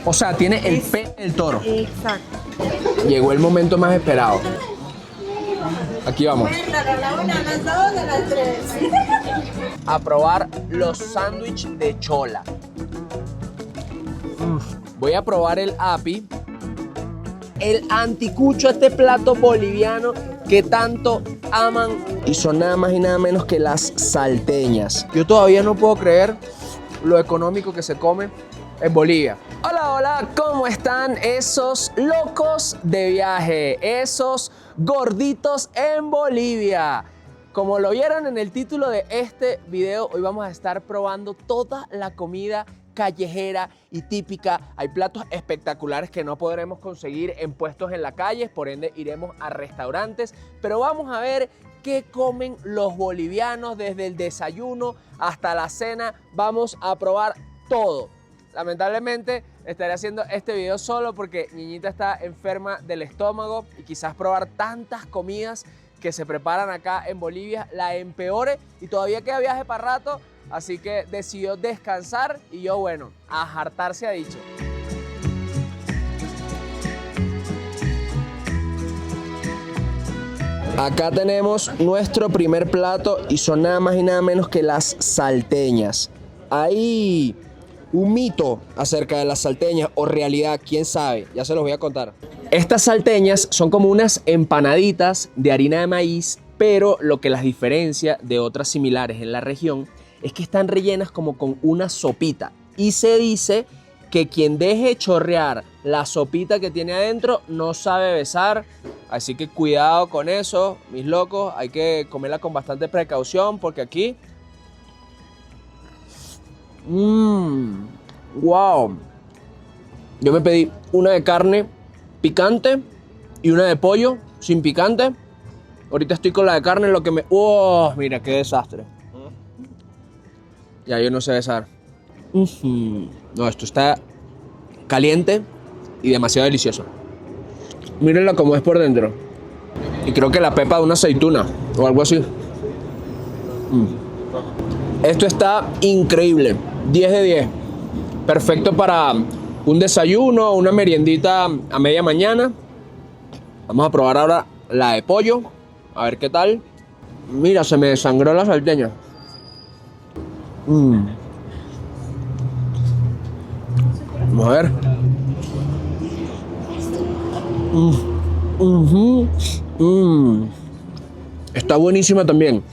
O sea, tiene el pene del toro. Exacto. Llegó el momento más esperado. Aquí vamos. A la 1, a las 2, a las 3. A probar los sándwiches de chola. Voy a probar el api, el anticucho, este plato boliviano que tanto aman, y son nada más y nada menos que las salteñas. Yo todavía no puedo creer lo económico que se come en Bolivia. Hola, hola, ¿cómo están esos locos de viaje? Esos gorditos en Bolivia. Como lo vieron en el título de este video, hoy vamos a estar probando toda la comida callejera y típica. Hay platos espectaculares que no podremos conseguir en puestos en la calle, por ende iremos a restaurantes, pero vamos a ver qué comen los bolivianos desde el desayuno hasta la cena. Vamos a probar todo. Lamentablemente estaré haciendo este video solo porque Niñita está enferma del estómago y quizás probar tantas comidas que se preparan acá en Bolivia la empeore, y todavía queda viaje para rato, así que decidió descansar y yo, bueno, a hartar se ha dicho. Acá tenemos nuestro primer plato y son nada más y nada menos que las salteñas. Hay un mito acerca de las salteñas, o realidad, quién sabe, ya se los voy a contar. Estas salteñas son como unas empanaditas de harina de maíz, pero lo que las diferencia de otras similares en la región es que están rellenas como con una sopita, y se dice que quien deje chorrear la sopita que tiene adentro no sabe besar, así que cuidado con eso, mis locos, hay que comerla con bastante precaución porque aquí... Wow. Yo me pedí una de carne picante y una de pollo sin picante. Ahorita estoy con la de carne, lo que me... ¡Oh! Mira, qué desastre. Ya yo no sé besar. No, esto está caliente y demasiado delicioso. Mírenla cómo es por dentro. Y creo que la pepa de una aceituna o algo así. Esto está increíble. 10 de 10. Perfecto para un desayuno o una meriendita a media mañana. Vamos a probar ahora la de pollo. A ver qué tal. Mira, se me desangró la salteña. Vamos a ver. Está buenísima también.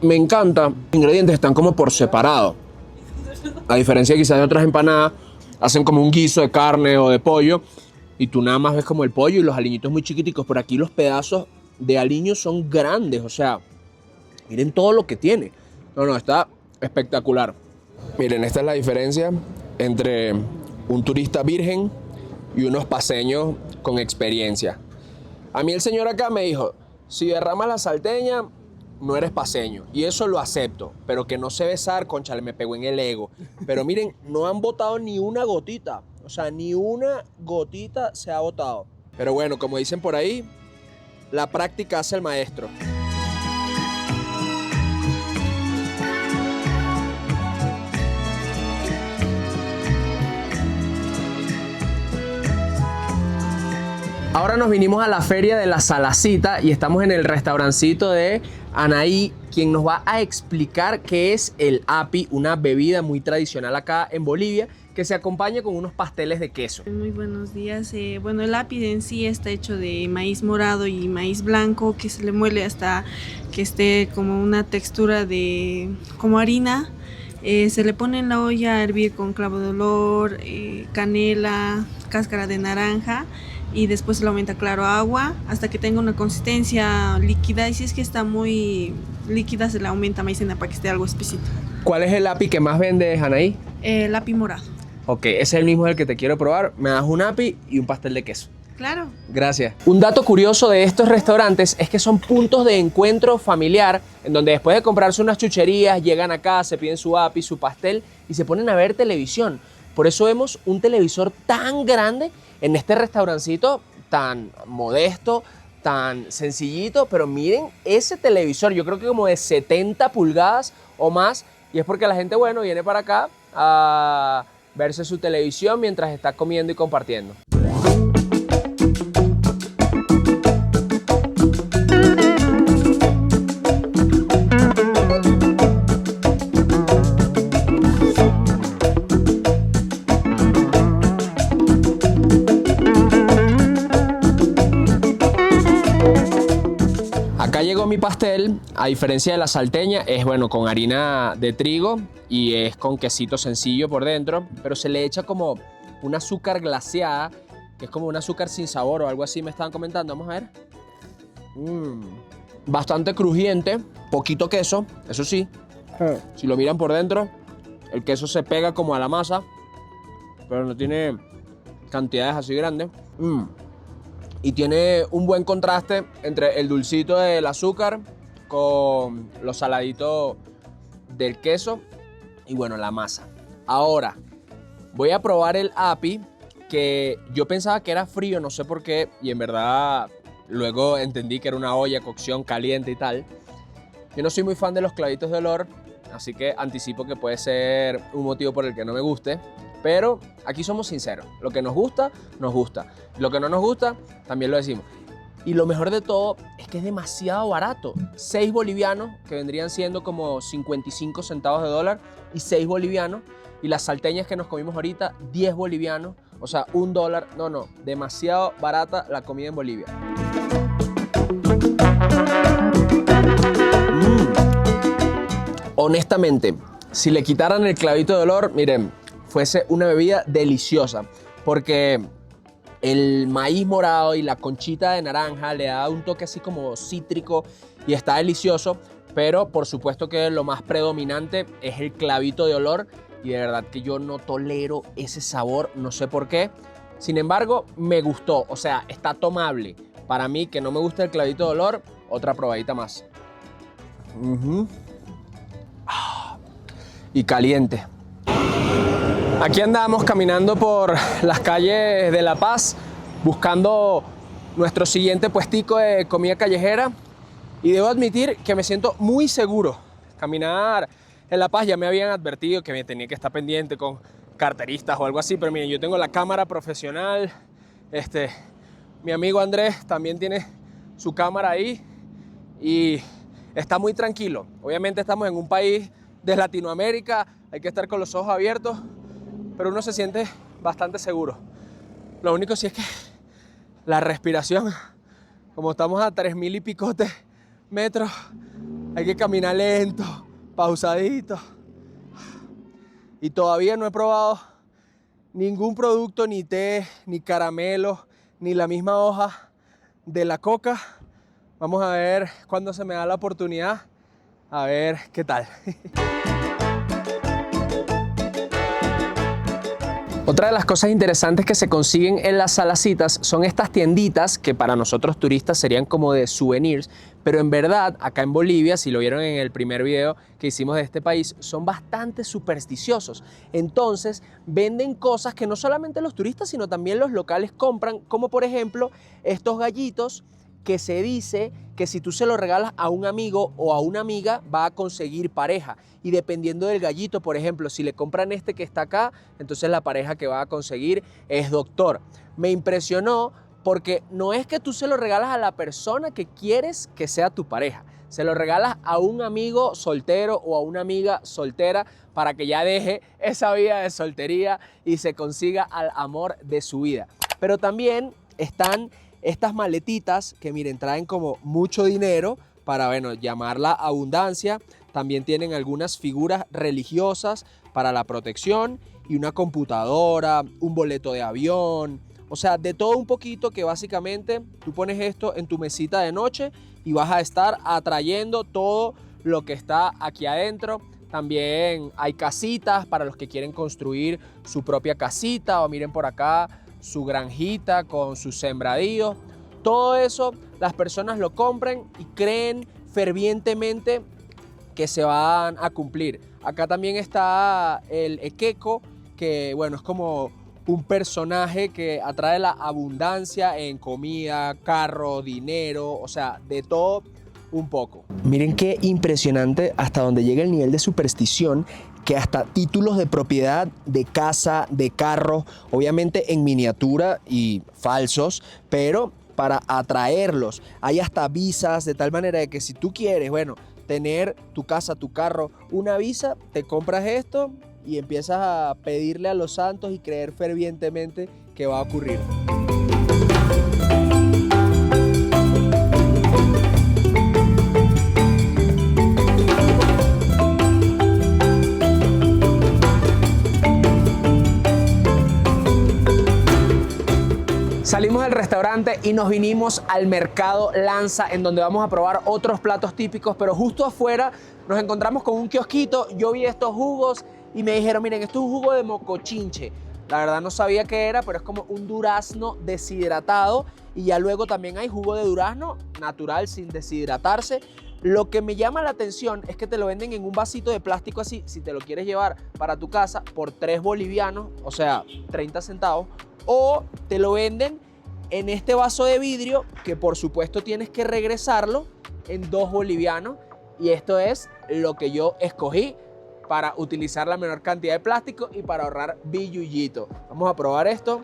Me encanta. Los ingredientes están como por separado. A diferencia quizás de otras empanadas, hacen como un guiso de carne o de pollo y tú nada más ves como el pollo y los aliñitos muy chiquiticos. Por aquí los pedazos de aliño son grandes, o sea, miren todo lo que tiene. No, está espectacular. Miren, esta es la diferencia entre un turista virgen y unos paseños con experiencia. A mí el señor acá me dijo, si derramas la salteña, no eres paseño, y eso lo acepto, pero que no sé besar, cónchale, me pegó en el ego. Pero miren, no han botado ni una gotita, o sea, ni una gotita se ha botado. Pero bueno, como dicen por ahí, la práctica hace el maestro. Ahora nos vinimos a la feria de la Salacita y estamos en el restaurancito de Anaí, quien nos va a explicar qué es el api, una bebida muy tradicional acá en Bolivia que se acompaña con unos pasteles de queso. Muy buenos días. Bueno, el api en sí está hecho de maíz morado y maíz blanco que se le muele hasta que esté como una textura de como harina. Se le pone en la olla a hervir con clavo de olor, canela, cáscara de naranja, y después se le aumenta, claro, agua hasta que tenga una consistencia líquida, y si es que está muy líquida se le aumenta maicena para que esté algo espesito. ¿Cuál es el api que más vende, Anaí? El api morado. Ok, ese es el mismo del que te quiero probar. Me das un api y un pastel de queso. Claro. Gracias. Un dato curioso de estos restaurantes es que son puntos de encuentro familiar en donde después de comprarse unas chucherías llegan acá, se piden su api, su pastel y se ponen a ver televisión. Por eso vemos un televisor tan grande en este restaurancito tan modesto, tan sencillito, pero miren ese televisor, yo creo que como de 70 pulgadas o más, y es porque la gente, bueno, viene para acá a verse su televisión mientras está comiendo y compartiendo. Acá llegó mi pastel, a diferencia de la salteña, es bueno con harina de trigo y es con quesito sencillo por dentro, pero se le echa como un azúcar glaseada, que es como un azúcar sin sabor o algo así, me estaban comentando. Vamos a ver. Bastante crujiente, poquito queso, eso sí. Si lo miran por dentro, el queso se pega como a la masa, pero no tiene cantidades así grandes. Y tiene un buen contraste entre el dulcito del azúcar con los saladitos del queso y bueno, la masa. Ahora, voy a probar el api, que yo pensaba que era frío, no sé por qué, y en verdad luego entendí que era una olla, cocción caliente y tal. Yo no soy muy fan de los clavitos de olor, así que anticipo que puede ser un motivo por el que no me guste. Pero aquí somos sinceros, lo que nos gusta, nos gusta. Lo que no nos gusta, también lo decimos. Y lo mejor de todo es que es demasiado barato. 6 bolivianos, que vendrían siendo como 55 centavos de dólar, y 6 bolivianos. Y las salteñas que nos comimos ahorita, 10 bolivianos, o sea, $1. No, demasiado barata la comida en Bolivia. Honestamente, si le quitaran el clavito de olor, miren, fuese una bebida deliciosa, porque el maíz morado y la conchita de naranja le da un toque así como cítrico y está delicioso, pero por supuesto que lo más predominante es el clavito de olor y de verdad que yo no tolero ese sabor, no sé por qué. Sin embargo, me gustó, o sea, está tomable. Para mí, que no me gusta el clavito de olor, otra probadita más. Y caliente. Aquí andamos caminando por las calles de La Paz buscando nuestro siguiente puestico de comida callejera y debo admitir que me siento muy seguro. Caminar en La Paz, ya me habían advertido que me tenía que estar pendiente con carteristas o algo así, pero miren, yo tengo la cámara profesional, mi amigo Andrés también tiene su cámara ahí y está muy tranquilo. Obviamente estamos en un país de Latinoamérica, hay que estar con los ojos abiertos, pero uno se siente bastante seguro. Lo único sí es que la respiración, como estamos a 3000 y picote metros, hay que caminar lento, pausadito. Y todavía no he probado ningún producto, ni té, ni caramelo, ni la misma hoja de la coca. Vamos a ver cuándo se me da la oportunidad, a ver qué tal. Otra de las cosas interesantes que se consiguen en las Salacitas son estas tienditas que para nosotros turistas serían como de souvenirs, pero en verdad acá en Bolivia, si lo vieron en el primer video que hicimos de este país, son bastante supersticiosos. Entonces venden cosas que no solamente los turistas sino también los locales compran, como por ejemplo estos gallitos que se dice que si tú se lo regalas a un amigo o a una amiga va a conseguir pareja. Y dependiendo del gallito, por ejemplo, si le compran este que está acá, entonces la pareja que va a conseguir es doctor. Me impresionó porque no es que tú se lo regalas a la persona que quieres que sea tu pareja. Se lo regalas a un amigo soltero o a una amiga soltera para que ya deje esa vida de soltería y se consiga al amor de su vida. Pero también están estas maletitas que miren, traen como mucho dinero para, bueno, llamar la abundancia. También tienen algunas figuras religiosas para la protección y una computadora, un boleto de avión. O sea, de todo un poquito que básicamente tú pones esto en tu mesita de noche y vas a estar atrayendo todo lo que está aquí adentro. También hay casitas para los que quieren construir su propia casita o miren por acá su granjita con sus sembradíos. Todo eso las personas lo compran y creen fervientemente que se van a cumplir. Acá también está el equeco, que bueno, es como un personaje que atrae la abundancia en comida, carro, dinero, o sea, de todo un poco. Miren qué impresionante hasta donde llega el nivel de superstición que hasta títulos de propiedad de casa, de carro, obviamente en miniatura y falsos, pero para atraerlos. Hay hasta visas, de tal manera de que si tú quieres, bueno, tener tu casa, tu carro, una visa, te compras esto y empiezas a pedirle a los santos y creer fervientemente que va a ocurrir. Salimos del restaurante y nos vinimos al mercado Lanza, en donde vamos a probar otros platos típicos, pero justo afuera nos encontramos con un kiosquito. Yo vi estos jugos y me dijeron, miren, esto es un jugo de mocochinche. La verdad no sabía qué era, pero es como un durazno deshidratado, y ya luego también hay jugo de durazno natural sin deshidratarse. Lo que me llama la atención es que te lo venden en un vasito de plástico así, si te lo quieres llevar para tu casa por 3 bolivianos, o sea, 30 centavos, o te lo venden en este vaso de vidrio que por supuesto tienes que regresarlo en 2 bolivianos, y esto es lo que yo escogí para utilizar la menor cantidad de plástico y para ahorrar billullito. Vamos a probar esto.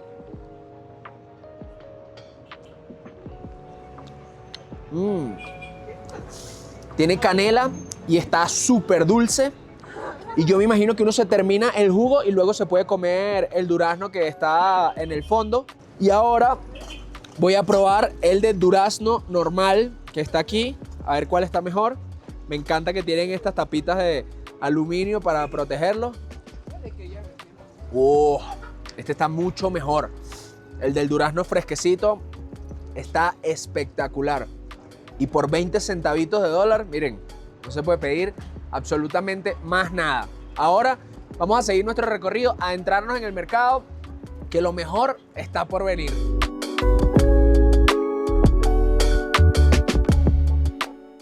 Tiene canela y está súper dulce. Y yo me imagino que uno se termina el jugo y luego se puede comer el durazno que está en el fondo. Y ahora voy a probar el de durazno normal que está aquí, a ver cuál está mejor. Me encanta que tienen estas tapitas de aluminio para protegerlo. Este está mucho mejor. El del durazno fresquecito está espectacular. Y por 20 centavitos de dólar, miren, no se puede pedir absolutamente más nada. Ahora vamos a seguir nuestro recorrido, a entrarnos en el mercado, que lo mejor está por venir.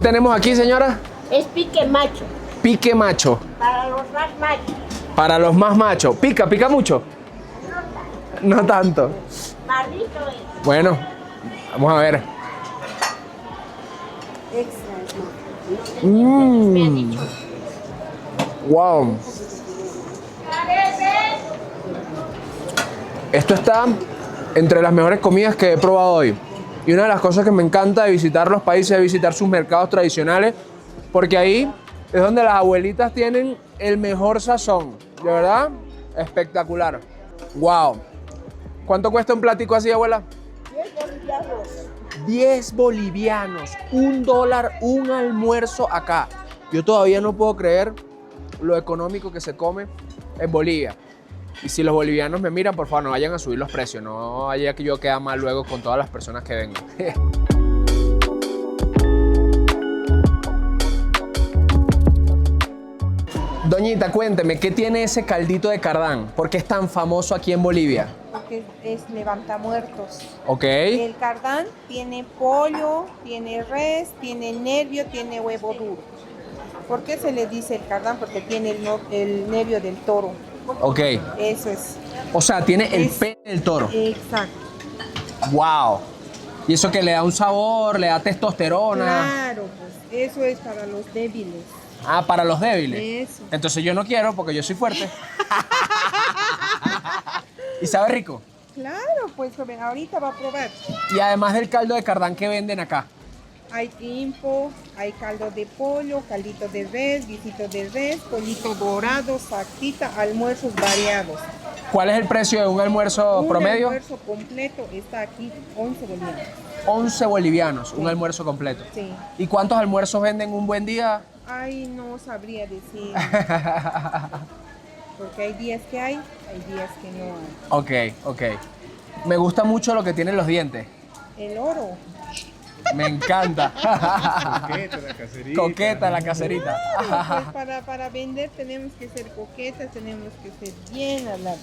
¿Tenemos aquí, señora? Es pique macho, Pique macho. para los más machos. Para los más machos. ¿Pica mucho? No tanto. Marrito es. Bueno, vamos a ver. Extra, Wow. Esto está entre las mejores comidas que he probado hoy. Y una de las cosas que me encanta de visitar los países es visitar sus mercados tradicionales, porque ahí es donde las abuelitas tienen el mejor sazón. De verdad, espectacular. Wow. ¿Cuánto cuesta un platico así, abuela? 10 bolivianos. 10 bolivianos, $1 un almuerzo acá. Yo todavía no puedo creer lo económico que se come en Bolivia. Y si los bolivianos me miran, por favor, no vayan a subir los precios. No vaya que yo quede mal luego con todas las personas que vengan. Doñita, cuénteme, ¿qué tiene ese caldito de cardán? ¿Por qué es tan famoso aquí en Bolivia? Porque es levantamuertos. Ok. El cardán tiene pollo, tiene res, tiene nervio, tiene huevo duro. ¿Por qué se le dice el cardán? Porque tiene el nervio del toro. Ok. Eso es. O sea, tiene el Es- pene del toro. Exacto. Wow. Y eso que le da un sabor, le da testosterona. Claro, pues eso es para los débiles. Ah, para los débiles. Eso. Entonces yo no quiero porque yo soy fuerte. ¿Y sabe rico? Claro, pues joven, ahorita va a probar. Y además del caldo de cardán que venden acá. Hay quimpo, hay caldo de pollo, caldito de res, guisito de res, pollito dorado, salsita, almuerzos variados. ¿Cuál es el precio de un almuerzo Un promedio? almuerzo completo está aquí 11 bolivianos. 11 bolivianos, un Sí. almuerzo completo. Sí. ¿Y cuántos almuerzos venden un buen día? Ay, no sabría decir. Porque hay días que hay días que no hay. Ok. Me gusta mucho lo que tienen los dientes. El oro. Me encanta. Coqueta la cacerita. Coqueta la caserita. Pues para vender tenemos que ser coquetas, tenemos que ser bien hablados.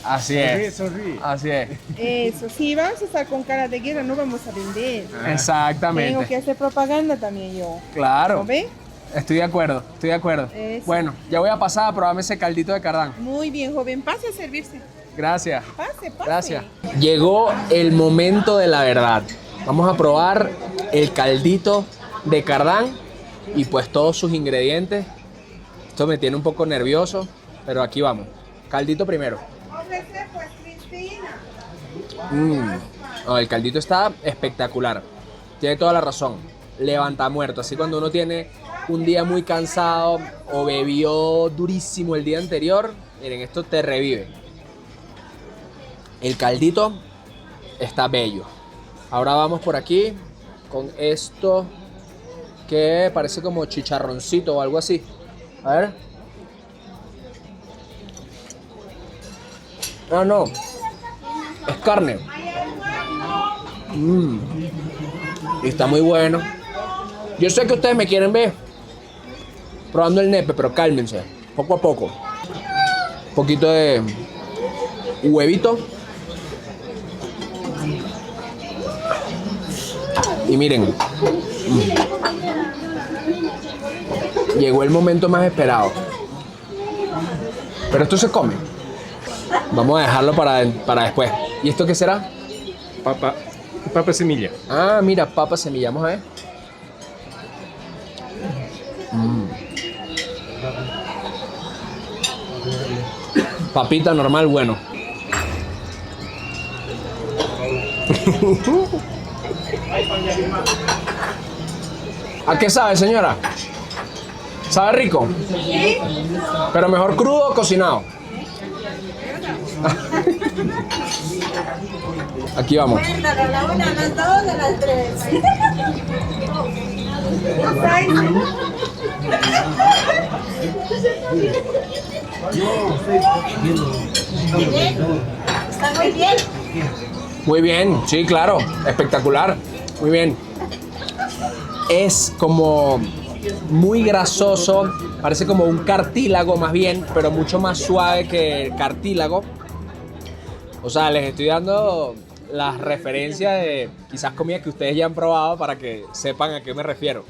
Así Sonríe, es. sonríe. Así es. Eso, si vamos a estar con cara de guerra no vamos a vender. Tengo que Exactamente. hacer propaganda también yo. Claro. ¿No ve? Estoy de acuerdo. Eso. Bueno, ya voy a pasar a probarme ese caldito de cardán. Muy bien, joven. Pase a servirse. Gracias. Pase. Gracias. Llegó el momento de la verdad. Vamos a probar el caldito de cardán y pues todos sus ingredientes. Esto me tiene un poco nervioso. Pero aquí vamos. Caldito primero. Ofrece pues Cristina. No, el caldito está espectacular. Tiene toda la razón. Levanta muerto. Así cuando uno tiene un día muy cansado o bebió durísimo el día anterior, miren, esto te revive. El caldito está bello. Ahora vamos por aquí con esto que parece como chicharroncito o algo así. A ver. No. Es carne. Y está muy bueno. Yo sé que ustedes me quieren ver probando el nepe, pero cálmense. Poco a poco. Un poquito de huevito. Y miren. Llegó el momento más esperado. Pero esto se come. Vamos a dejarlo para después. ¿Y esto qué será? Papa semilla. Ah, mira, papa semilla. Vamos a ver. Papita normal, bueno. ¿A qué sabe, señora? ¿Sabe rico? Sí. Pero mejor crudo o cocinado. Aquí vamos. A la 1, a las 2, a las 3. Está muy bien. Muy bien, sí, claro. Espectacular. Muy bien. Es como muy grasoso. Parece como un cartílago más bien, pero mucho más suave que el cartílago. O sea, les estoy dando las referencias de quizás comida que ustedes ya han probado para que sepan a qué me refiero.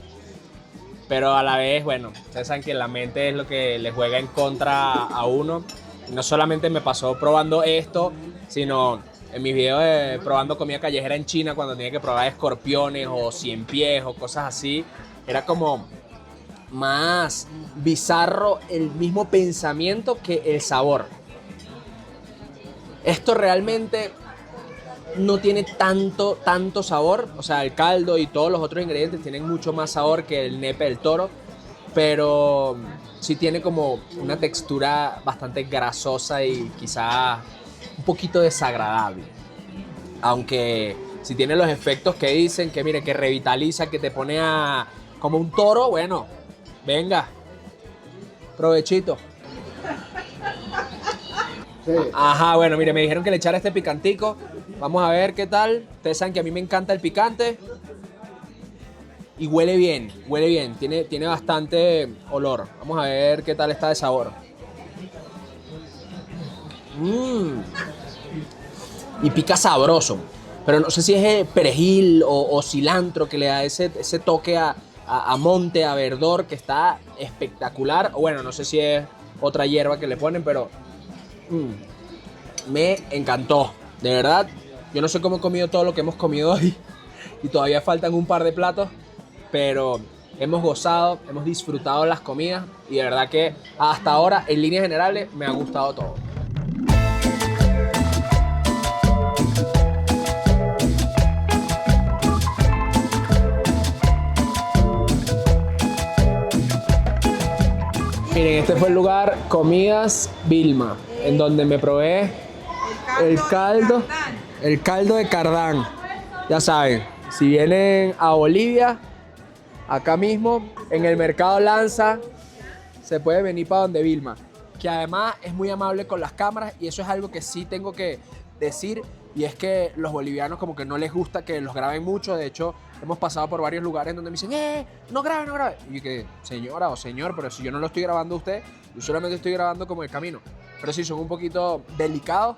Pero a la vez, bueno, ustedes saben que la mente es lo que les juega en contra a uno. No solamente me pasó probando esto, sino en mis videos de probando comida callejera en China, cuando tenía que probar escorpiones o ciempiés o cosas así. Era como más bizarro el mismo pensamiento que el sabor. Esto realmente no tiene tanto sabor. O sea, el caldo y todos los otros ingredientes tienen mucho más sabor que el nepe del toro. Pero sí tiene como una textura bastante grasosa y quizá un poquito desagradable. Aunque si tiene los efectos que dicen, que mire, que revitaliza, que te pone como un toro, bueno, venga, provechito. Ajá, bueno, mire, me dijeron que le echara este picantico. Vamos a ver qué tal. Ustedes saben que a mí me encanta el picante. Y huele bien. Tiene bastante olor. Vamos a ver qué tal está de sabor. Y pica sabroso. Pero no sé si es perejil o cilantro que le da ese toque a monte, a verdor, que está espectacular. O bueno, no sé si es otra hierba que le ponen, pero me encantó. De verdad, yo no sé cómo he comido todo lo que hemos comido hoy. Y todavía faltan un par de platos. Pero hemos gozado, hemos disfrutado las comidas. Y de verdad que hasta ahora, en líneas generales, me ha gustado todo. Miren, este fue el lugar Comidas Vilma, en donde me probé el caldo de cardán. Ya saben, si vienen a Bolivia, acá mismo, en el mercado Lanza, se puede venir para donde Vilma, que además es muy amable con las cámaras, y eso es algo que sí tengo que decir, y es que los bolivianos como que no les gusta que los graben mucho. De hecho, hemos pasado por varios lugares donde me dicen, no grabe. Y yo que, señora o señor, pero si yo no lo estoy grabando a usted, yo solamente estoy grabando como el camino. Pero sí, son un poquito delicados.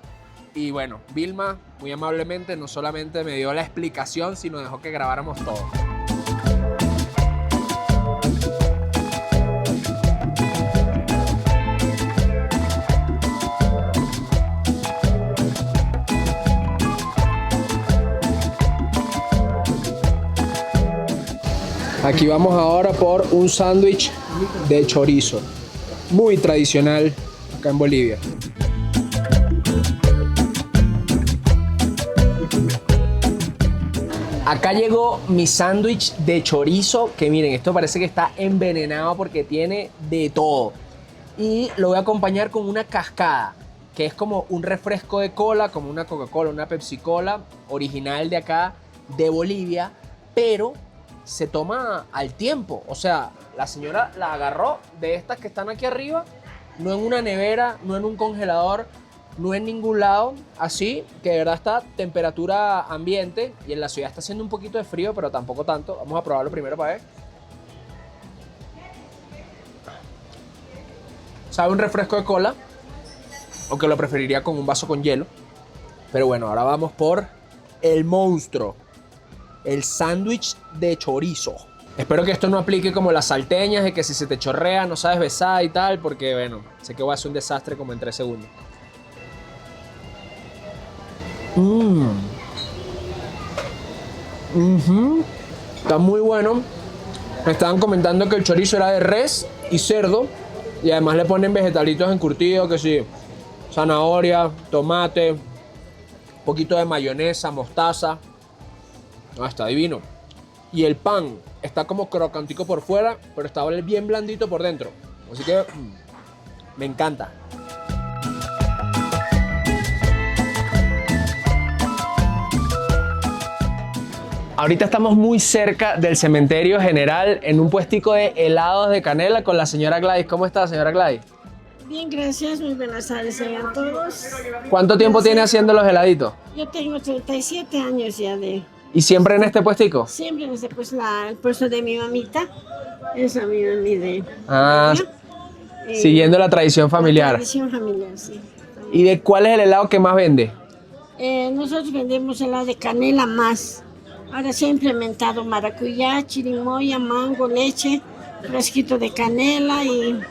Y bueno, Vilma, muy amablemente, no solamente me dio la explicación, sino dejó que grabáramos todo. Aquí vamos ahora por un sándwich de chorizo, muy tradicional acá en Bolivia. Acá llegó mi sándwich de chorizo, que miren, esto parece que está envenenado porque tiene de todo. Y lo voy a acompañar con una cascada, que es como un refresco de cola, como una Coca-Cola, una Pepsi-Cola, original de acá, de Bolivia, pero se toma al tiempo. O sea, la señora la agarró de estas que están aquí arriba, no en una nevera, no en un congelador, no en ningún lado, así que de verdad está temperatura ambiente y en la ciudad está haciendo un poquito de frío, pero tampoco tanto. Vamos a probarlo primero para ver. Sabe un refresco de cola, aunque lo preferiría con un vaso con hielo. Pero bueno, ahora vamos por el monstruo, el sándwich de chorizo. Espero que esto no aplique como las salteñas, de que si se te chorrea no sabes besar y tal, porque bueno, sé que voy a hacer un desastre como en 3 segundos. Está muy bueno. Me estaban comentando que el chorizo era de res y cerdo, y además le ponen vegetalitos encurtidos, que sí, zanahoria, tomate, un poquito de mayonesa, mostaza. Está divino. Y el pan está como crocantico por fuera, pero está bien blandito por dentro. Así que me encanta. Ahorita estamos muy cerca del cementerio general en un puestico de helados de canela con la señora Gladys. ¿Cómo está, señora Gladys? Bien, gracias. Muy buenas tardes a todos. ¿Cuánto tiempo tiene haciendo los heladitos? Yo tengo 37 años ya de... ¿Y siempre en este puestico? Siempre en pues, el puesto de mi mamita. Esa mi mami de... Ah, siguiendo la tradición familiar. La tradición familiar, sí. ¿Y de cuál es el helado que más vende? Nosotros vendemos helado de canela más. Ahora se ha implementado maracuyá, chirimoya, mango, leche, fresquito de canela y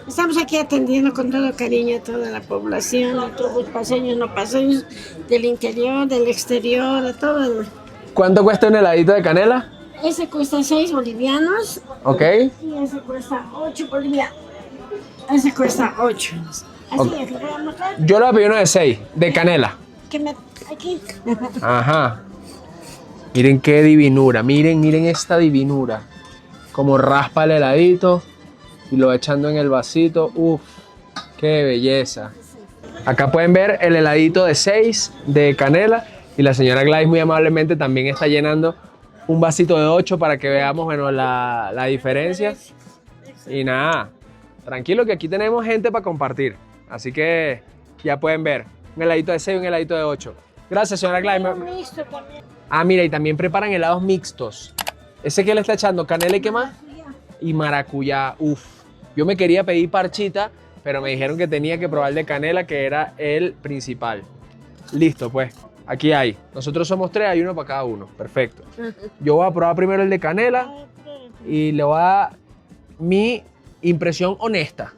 estamos aquí atendiendo con todo cariño a toda la población, a todos los paseños, no paseños, del interior, del exterior, a todo. ¿Cuánto cuesta un heladito de canela? Ese cuesta 6 bolivianos. Ok. Y ese cuesta 8 bolivianos. Ese cuesta 8. Así Okay. es, ¿le voy a mostrar? Yo le voy a pedir uno de 6, de canela. Aquí. Ajá. Miren qué divinura, miren esta divinura. Como raspa el heladito y lo va echando en el vasito. Uf, qué belleza. Acá pueden ver el heladito de 6 de canela y la señora Gladys muy amablemente también está llenando un vasito de 8 para que veamos, bueno, la diferencia. Y nada, tranquilo que aquí tenemos gente para compartir. Así que ya pueden ver, un heladito de 6 y un heladito de 8. Gracias, señora Gladys. Mixto también. Ah, mira, y también preparan helados mixtos. ¿Ese que le está echando? ¿Canela y qué más? Y maracuyá. Uf. Yo me quería pedir parchita, pero me dijeron que tenía que probar el de canela, que era el principal. Listo, pues. Aquí hay. Nosotros somos 3, hay uno para cada uno. Perfecto. Yo voy a probar primero el de canela y le voy a dar mi impresión honesta.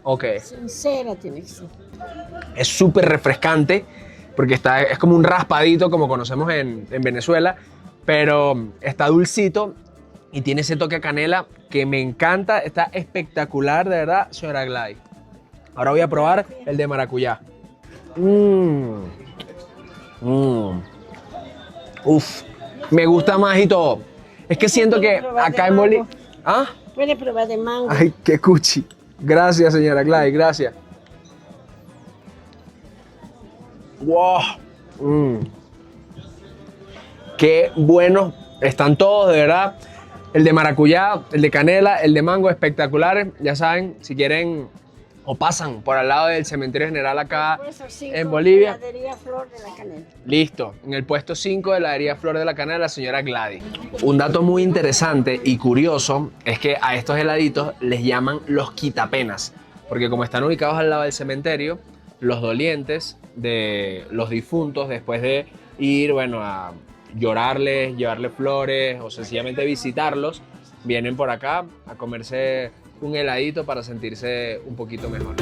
Ok. Sincera tiene que ser. Es súper refrescante porque es como un raspadito como conocemos en Venezuela, pero está dulcito y tiene ese toque a canela que me encanta. Está espectacular, de verdad, señora Gladys. Ahora voy a probar el de maracuyá. Uf, me gusta más y todo. Es que siento que acá en Bolivia... ¿Ah? Puede probar de mango. Ay, qué cuchi. Gracias, señora Gladys, gracias. ¡Wow! Qué buenos están todos, de verdad. El de maracuyá, el de canela, el de mango, espectaculares. Ya saben, si quieren o pasan por al lado del cementerio general acá en Bolivia. Heladería Flor de la Canela. Listo, en el puesto 5 de la heladería Flor de la Canela, la señora Gladys. Un dato muy interesante y curioso es que a estos heladitos les llaman los quitapenas, porque como están ubicados al lado del cementerio, los dolientes de los difuntos, después de ir, bueno, a llorarles, llevarles flores o sencillamente visitarlos, vienen por acá a comerse un heladito para sentirse un poquito mejor.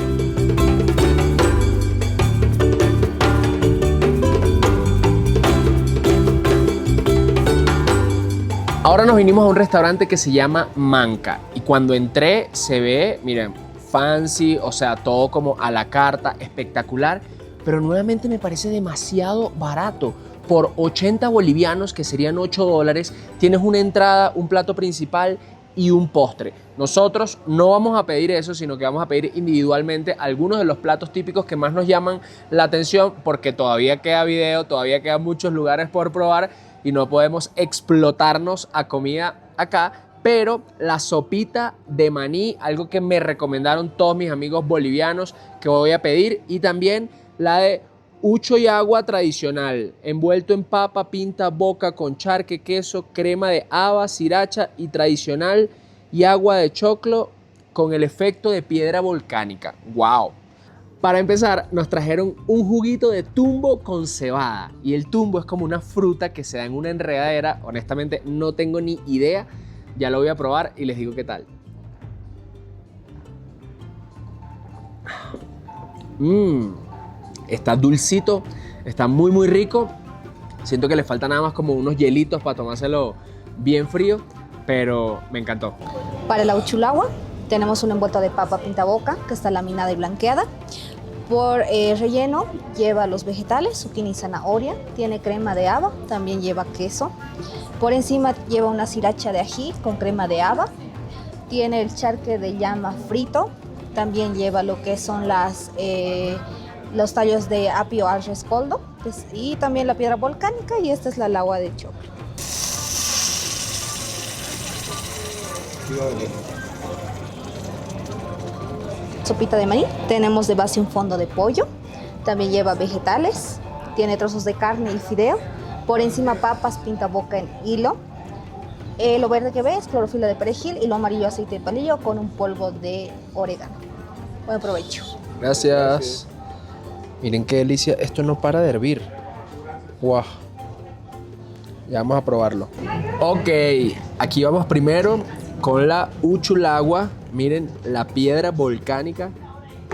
Ahora nos vinimos a un restaurante que se llama Manca y cuando entré se ve, miren, fancy, o sea, todo como a la carta, espectacular, pero nuevamente me parece demasiado barato. Por 80 bolivianos, que serían $8, tienes una entrada, un plato principal y un postre. Nosotros no vamos a pedir eso, sino que vamos a pedir individualmente algunos de los platos típicos que más nos llaman la atención, porque todavía queda video, todavía quedan muchos lugares por probar y no podemos explotarnos a comida acá. Pero la sopita de maní, algo que me recomendaron todos mis amigos bolivianos, que voy a pedir, y también la de ucho y agua tradicional, envuelto en papa, pinta, boca con charque, queso, crema de haba, sriracha y tradicional, y agua de choclo con el efecto de piedra volcánica. ¡Wow! Para empezar, nos trajeron un juguito de tumbo con cebada. Y el tumbo es como una fruta que se da en una enredadera. Honestamente, no tengo ni idea. Ya lo voy a probar y les digo qué tal. Está dulcito, está muy muy rico. Siento que le falta nada más como unos hielitos para tomárselo bien frío, pero me encantó. Para la uchulagua tenemos una envuelta de papa pintaboca que está laminada y blanqueada. Por relleno lleva los vegetales, zucchini y zanahoria, tiene crema de haba, también lleva queso. Por encima lleva una sriracha de ají con crema de haba, tiene el charque de llama frito, también lleva lo que son los tallos de apio al rescoldo y también la piedra volcánica, y esta es la agua de choclo. Sopita de maní, tenemos de base un fondo de pollo, también lleva vegetales, tiene trozos de carne y fideo, por encima papas pintaboca en hilo, lo verde que ves, clorofila de perejil, y lo amarillo aceite de palillo con un polvo de orégano. Buen provecho. Gracias. Miren qué delicia, esto no para de hervir. ¡Wow! Ya vamos a probarlo. Ok, aquí vamos primero con la uchulagua. Miren la piedra volcánica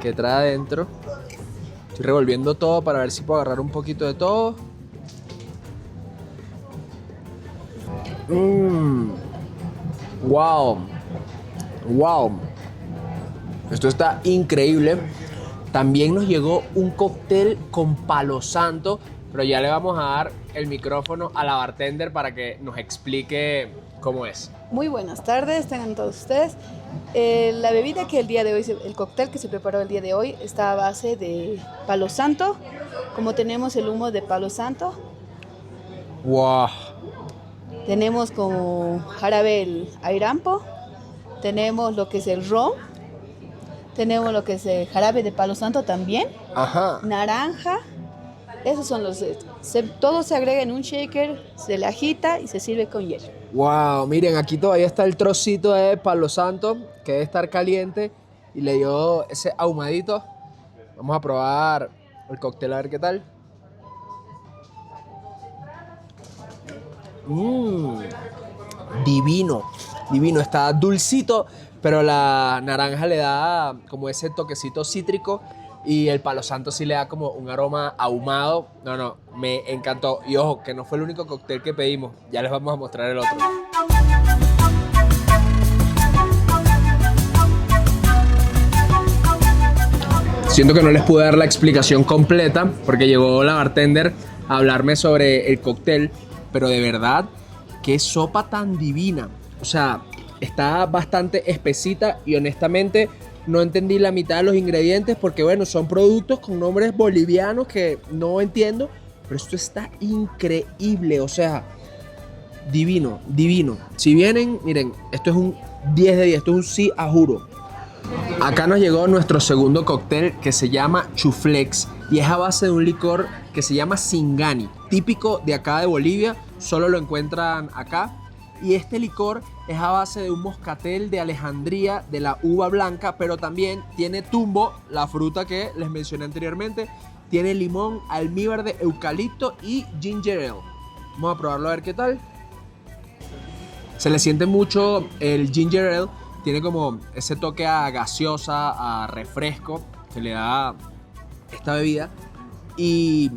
que trae adentro. Estoy revolviendo todo para ver si puedo agarrar un poquito de todo. Wow. Wow. Esto está increíble. También nos llegó un cóctel con palo santo, pero ya le vamos a dar el micrófono a la bartender para que nos explique cómo es. Muy buenas tardes, tengan todos ustedes. La bebida que el día de hoy, el cóctel que se preparó el día de hoy está a base de palo santo, como tenemos el humo de palo santo. Wow. Tenemos como jarabe el airampo, tenemos lo que es el ron, tenemos lo que es el jarabe de palo santo también, Ajá. naranja. Esos son los... todo se agrega en un shaker, se le agita y se sirve con hielo. Wow, miren, aquí todavía está el trocito de palo santo que debe estar caliente y le dio ese ahumadito. Vamos a probar el cóctel a ver qué tal. Divino, divino, está dulcito, pero la naranja le da como ese toquecito cítrico y el palo santo sí le da como un aroma ahumado. No, me encantó. Y ojo, que no fue el único cóctel que pedimos, ya les vamos a mostrar el otro. Siento que no les pude dar la explicación completa porque llegó la bartender a hablarme sobre el cóctel, pero de verdad, qué sopa tan divina. O sea, está bastante espesita y honestamente no entendí la mitad de los ingredientes porque, bueno, son productos con nombres bolivianos que no entiendo, pero esto está increíble, o sea, divino, divino. Si vienen, miren, esto es un 10 de 10, esto es un sí a juro. Acá nos llegó nuestro segundo cóctel que se llama Chuflex y es a base de un licor que se llama Singani, típico de acá de Bolivia, solo lo encuentran acá. Y este licor es a base de un moscatel de Alejandría, de la uva blanca, pero también tiene tumbo, la fruta que les mencioné anteriormente, tiene limón, almíbar de eucalipto y ginger ale. Vamos a probarlo a ver qué tal. Se le siente mucho el ginger ale, tiene como ese toque a gaseosa, a refresco que le da esta bebida y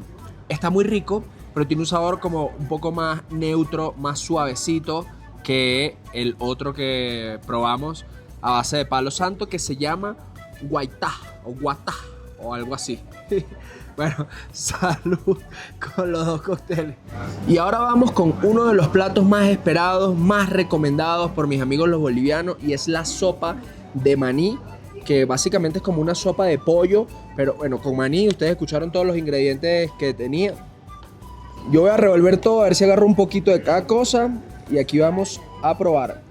está muy rico, pero tiene un sabor como un poco más neutro, más suavecito que el otro que probamos a base de palo santo que se llama guaitá o guatá o algo así. Bueno, salud con los dos cócteles. Y ahora vamos con uno de los platos más esperados, más recomendados por mis amigos los bolivianos, y es la sopa de maní, que básicamente es como una sopa de pollo, pero bueno, con maní. Ustedes escucharon todos los ingredientes que tenía. Yo voy a revolver todo, a ver si agarro un poquito de cada cosa, y aquí vamos a probar.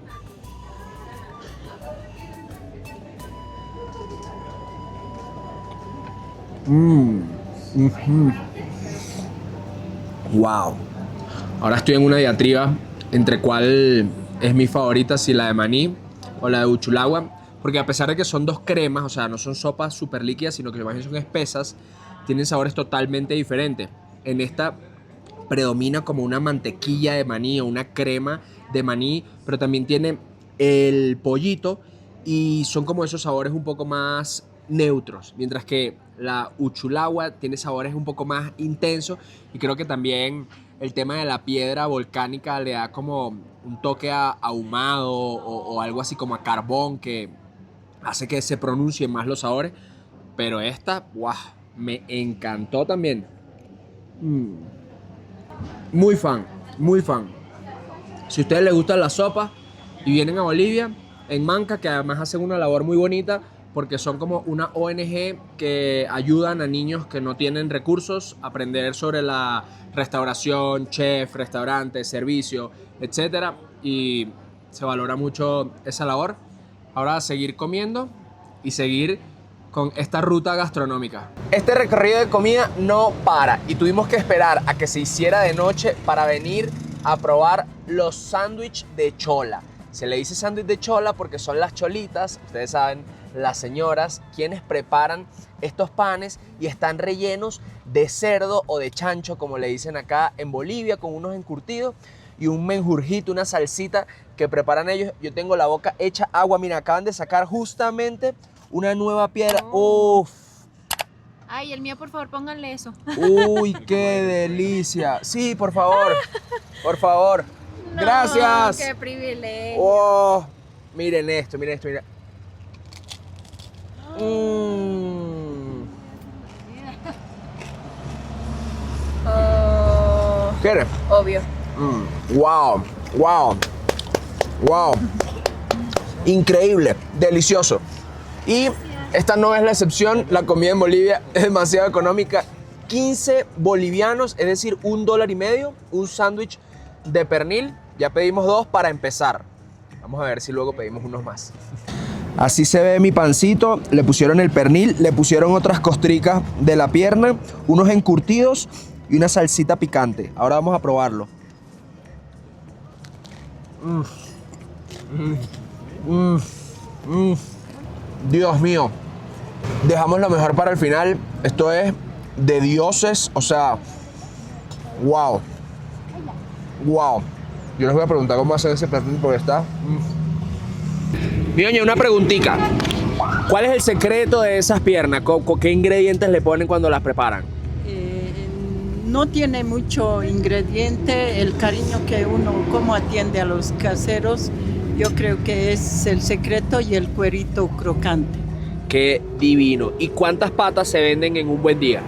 Wow. Ahora estoy en una diatriba entre cuál es mi favorita, si la de maní o la de uchulagua, porque a pesar de que son dos cremas, o sea, no son sopas súper líquidas, sino que más bien son espesas, tienen sabores totalmente diferentes. En esta predomina como una mantequilla de maní o una crema de maní, pero también tiene el pollito y son como esos sabores un poco más neutros, mientras que la uchulagua tiene sabores un poco más intensos, y creo que también el tema de la piedra volcánica le da como un toque ahumado o algo así como a carbón, que hace que se pronuncien más los sabores. Pero esta, wow, me encantó también. Muy fan, muy fan. Si a ustedes les gustan las sopas y vienen a Bolivia, en Manca, que además hacen una labor muy bonita, porque son como una ONG que ayudan a niños que no tienen recursos a aprender sobre la restauración, chef, restaurante, servicio, etc. Y se valora mucho esa labor. Ahora a seguir comiendo y seguir con esta ruta gastronómica. Este recorrido de comida no para y tuvimos que esperar a que se hiciera de noche para venir a probar los sándwiches de chola. Se le dice sándwich de chola porque son las cholitas, ustedes saben, las señoras, quienes preparan estos panes, y están rellenos de cerdo o de chancho, como le dicen acá en Bolivia, con unos encurtidos y un menjurjito, una salsita que preparan ellos. Yo tengo la boca hecha agua. Mira, acaban de sacar justamente una nueva piedra. Uf. Ay, el mío, por favor, pónganle eso. Uy, qué delicia. Sí, por favor. Por favor. No, gracias. Qué privilegio. Oh, miren esto, miren esto, miren. ¿Quieres? Obvio. Wow, wow, wow. Increíble, delicioso. Y esta no es la excepción, la comida en Bolivia es demasiado económica. 15 bolivianos, es decir, $1.50, un sándwich de pernil. Ya pedimos 2 para empezar. Vamos a ver si luego pedimos unos más. Así se ve mi pancito. Le pusieron el pernil, le pusieron otras costricas de la pierna, unos encurtidos y una salsita picante. Ahora vamos a probarlo. Dios mío. Dejamos lo mejor para el final. Esto es de dioses. O sea, wow. Wow. Yo les voy a preguntar cómo hacen ese pernil porque está... Mi doña, una preguntita. ¿Cuál es el secreto de esas piernas? ¿Qué ingredientes le ponen cuando las preparan? No tiene mucho ingrediente, el cariño que uno, cómo atiende a los caseros, yo creo que es el secreto, y el cuerito crocante. Qué divino. ¿Y cuántas patas se venden en un buen día?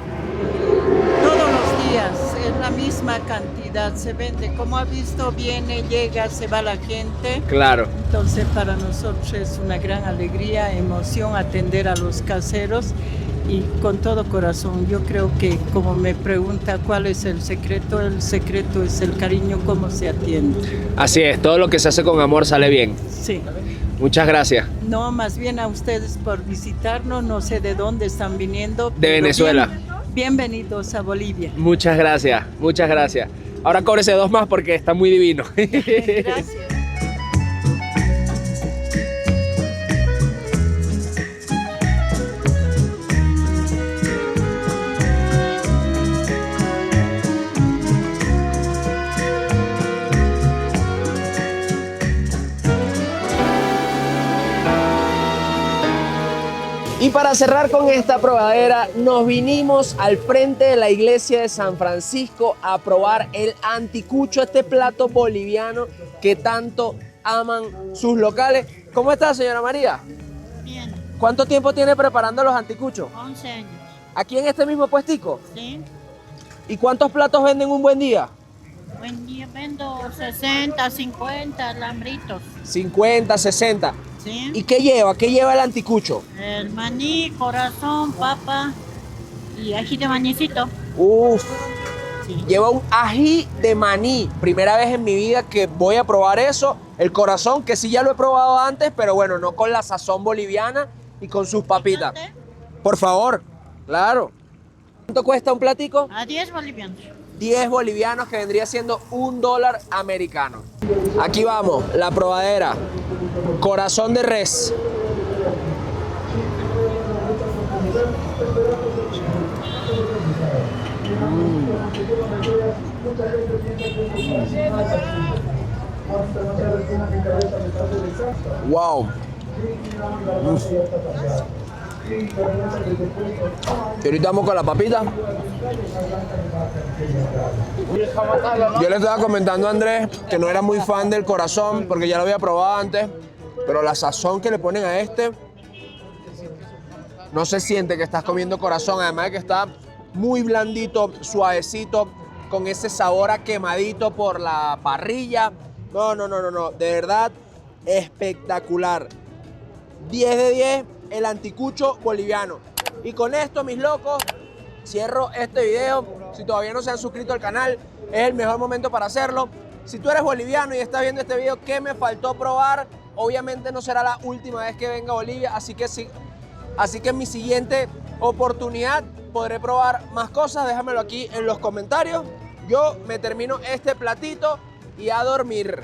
Todos los días, es la misma cantidad, se vende. Como ha visto, viene, llega, se va la gente. Claro. Entonces para nosotros es una gran alegría, emoción atender a los caseros, y con todo corazón. Yo creo que, como me pregunta cuál es el secreto es el cariño, cómo se atiende. Así es, todo lo que se hace con amor sale bien. Sí. Muchas gracias. No, más bien a ustedes por visitarnos, no sé de dónde están viniendo. De Venezuela. Bienvenidos a Bolivia. Muchas gracias, muchas gracias. Ahora cóbrese 2 más porque está muy divino. Gracias. Y para cerrar con esta probadera, nos vinimos al frente de la iglesia de San Francisco a probar el anticucho, este plato boliviano que tanto aman sus locales. ¿Cómo está, señora María? Bien. ¿Cuánto tiempo tiene preparando los anticuchos? 11 años. ¿Aquí en este mismo puestico? Sí. ¿Y cuántos platos venden un buen día? Buen día vendo 60, 50 alambritos. 50, 60. Sí. ¿Y qué lleva? ¿Qué lleva el anticucho? El maní, corazón, papa y ají de manicito. Uf, Sí. lleva un ají de maní. Primera vez en mi vida que voy a probar eso. El corazón, que sí ya lo he probado antes, pero bueno, no con la sazón boliviana y con sus papitas. Por favor, claro. ¿Cuánto cuesta un platico? A 10 bolivianos. 10 bolivianos, que vendría siendo $1 americano. Aquí vamos, la probadera. Corazón de res. Wow. Y ahorita vamos con la papita. Yo le estaba comentando a Andrés que no era muy fan del corazón porque ya lo había probado antes, pero la sazón que le ponen a este no se siente que estás comiendo corazón, además de que está muy blandito, suavecito, con ese sabor a quemadito por la parrilla. No, de verdad espectacular. 10 de 10 el anticucho boliviano. Y con esto, mis locos, cierro este video. Si todavía no se han suscrito al canal, es el mejor momento para hacerlo. Si tú eres boliviano y estás viendo este video, ¿qué me faltó probar? Obviamente no será la última vez que venga a Bolivia, así que en mi siguiente oportunidad podré probar más cosas. Déjamelo aquí en los comentarios. Yo me termino este platito y a dormir.